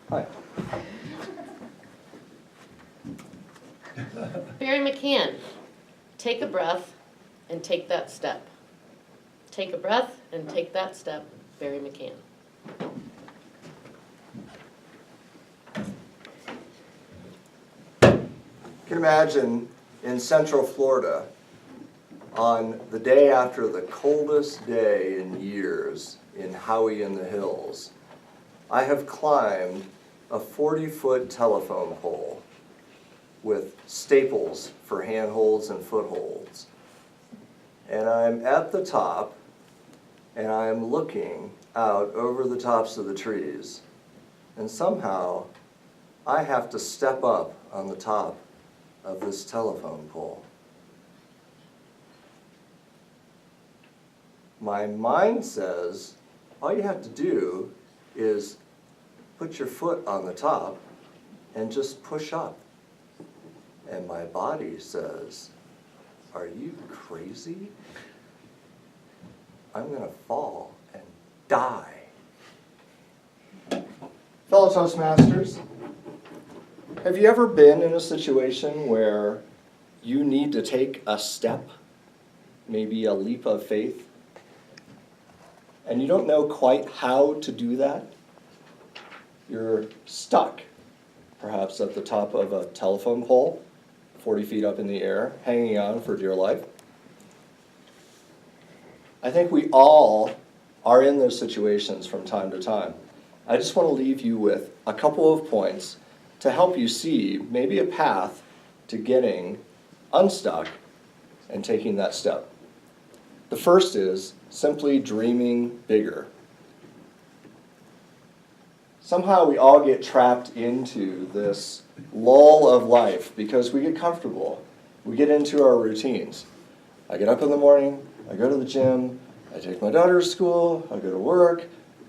Hi. Bary McCann, take a breath and take that step. Take a breath and take that step, Bary McCann. You can imagine in Central Florida, on the day after the coldest day in years in Howey in the Hills, I have climbed a 40-foot telephone pole with staples for handholds and footholds. And I'm at the top, and I'm looking out over the tops of the trees. And somehow, I have to step up on the top of this telephone pole. My mind says, all you have to do is put your foot on the top and just push up. And my body says, are you crazy? I'm gonna fall and die. Fellow Toastmasters, have you ever been in a situation where you need to take a step, maybe a leap of faith, and you don't know quite how to do that? You're stuck, perhaps at the top of a telephone pole, 40 feet up in the air, hanging on for dear life. I think we all are in those situations from time to time. I just want to leave you with a couple of points to help you see maybe a path to getting unstuck and taking that step. The first is simply dreaming bigger. Somehow we all get trapped into this lull of life because we get comfortable. We get into our routines. I get up in the morning, I go to the gym, I take my daughter to school, I go to work,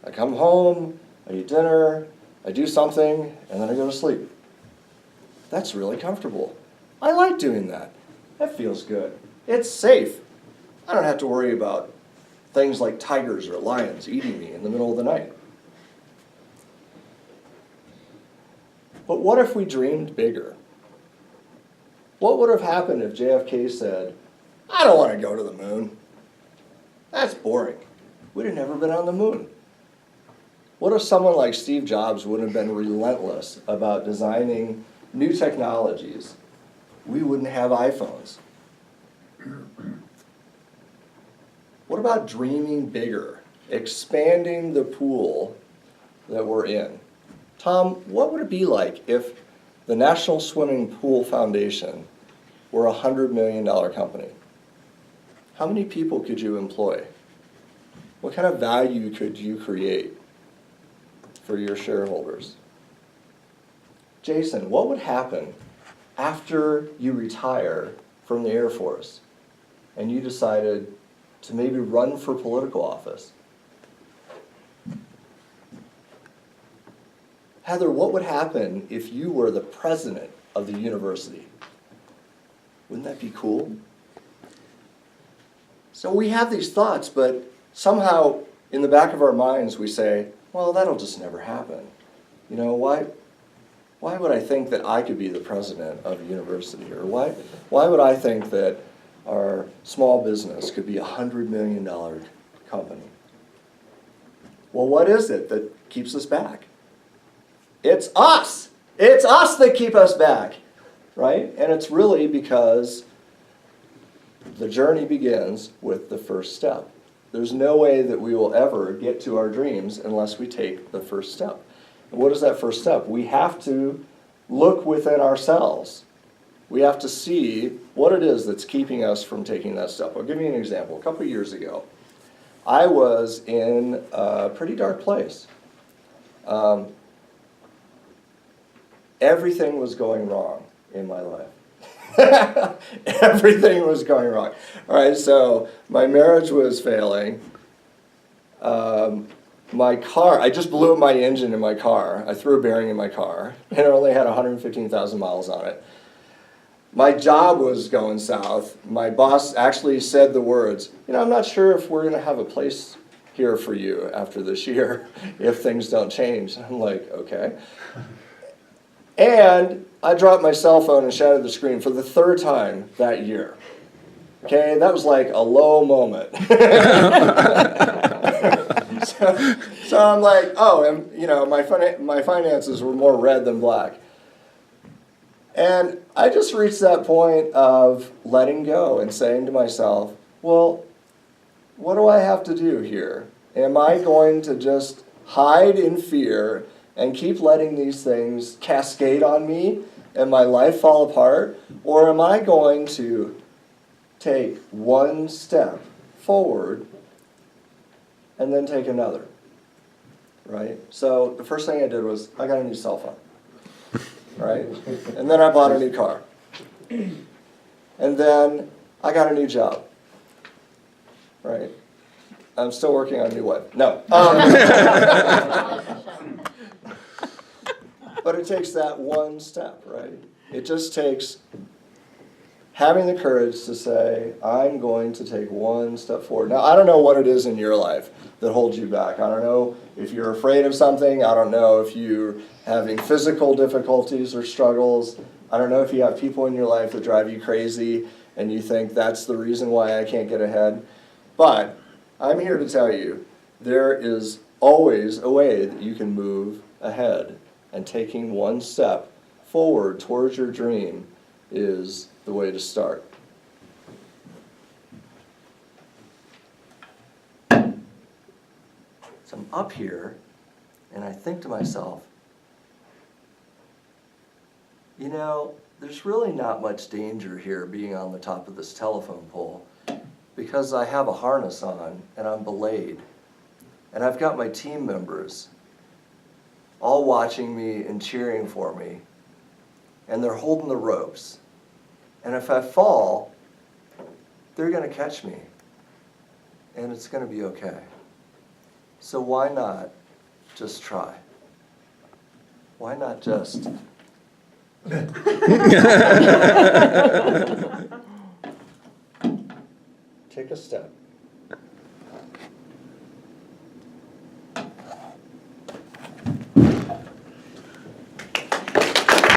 I come home, I eat dinner, I do something, and then I go to sleep. That's really comfortable. I like doing that. That feels good. It's safe. I don't have to worry about things like tigers or lions eating me in the middle of the night. But what if we dreamed bigger? What would have happened if JFK said, I don't want to go to the moon. That's boring. We'd have never been on the moon. What if someone like Steve Jobs would have been relentless about designing new technologies? We wouldn't have iPhones. What about dreaming bigger, expanding the pool that we're in? Tom, what would it be like if the National Swimming Pool Foundation were a $100 million company? How many people could you employ? What kind of value could you create for your shareholders? Jason, what would happen after you retire from the Air Force and you decided to maybe run for political office? Heather, what would happen if you were the president of the university? Wouldn't that be cool? So we have these thoughts, but somehow in the back of our minds we say, well, that'll just never happen. You know, why would I think that I could be the president of a university? Or why would I think that our small business could be a $100 million company? Well, what is it that keeps us back? It's us. It's us that keep us back, right? And it's really because the journey begins with the first step. There's no way that we will ever get to our dreams unless we take the first step. And what is that first step? We have to look within ourselves. We have to see what it is that's keeping us from taking that step. I'll give you an example. A couple of years ago, I was in a pretty dark place. Everything was going wrong in my life. Everything was going wrong. All right, so my marriage was failing. My car, I just blew up my engine in my car. I threw a bearing in my car, and it only had 115,000 miles on it. My job was going south. My boss actually said the words, I'm not sure if we're going to have a place here for you after this year if things don't change. I'm like, okay. And I dropped my cell phone and shattered the screen for the 3rd time that year. Okay, that was like a low moment. So I'm like, oh, and you know, my finances were more red than black. And I just reached that point of letting go and saying to myself, well, what do I have to do here? Am I going to just hide in fear and keep letting these things cascade on me and my life fall apart? Or am I going to take one step forward and then take another? Right? So the first thing I did was I got a new cell phone. Right? And then I bought a new car. And then I got a new job. Right? I'm still working on a new wife. No. But it takes that one step, right? It just takes having the courage to say, I'm going to take one step forward. Now, I don't know what it is in your life that holds you back. I don't know if you're afraid of something. I don't know if you're having physical difficulties or struggles. I don't know if you have people in your life that drive you crazy and you think that's the reason why I can't get ahead. But I'm here to tell you, there is always a way that you can move ahead, and taking one step forward towards your dream is the way to start. So I'm up here, and I think to myself, you know, there's really not much danger here being on the top of this telephone pole, because I have a harness on, and I'm belayed. And I've got my team members all watching me and cheering for me. And they're holding the ropes. And if I fall, they're going to catch me. And it's going to be okay. So why not just try? Why not just... Take a step.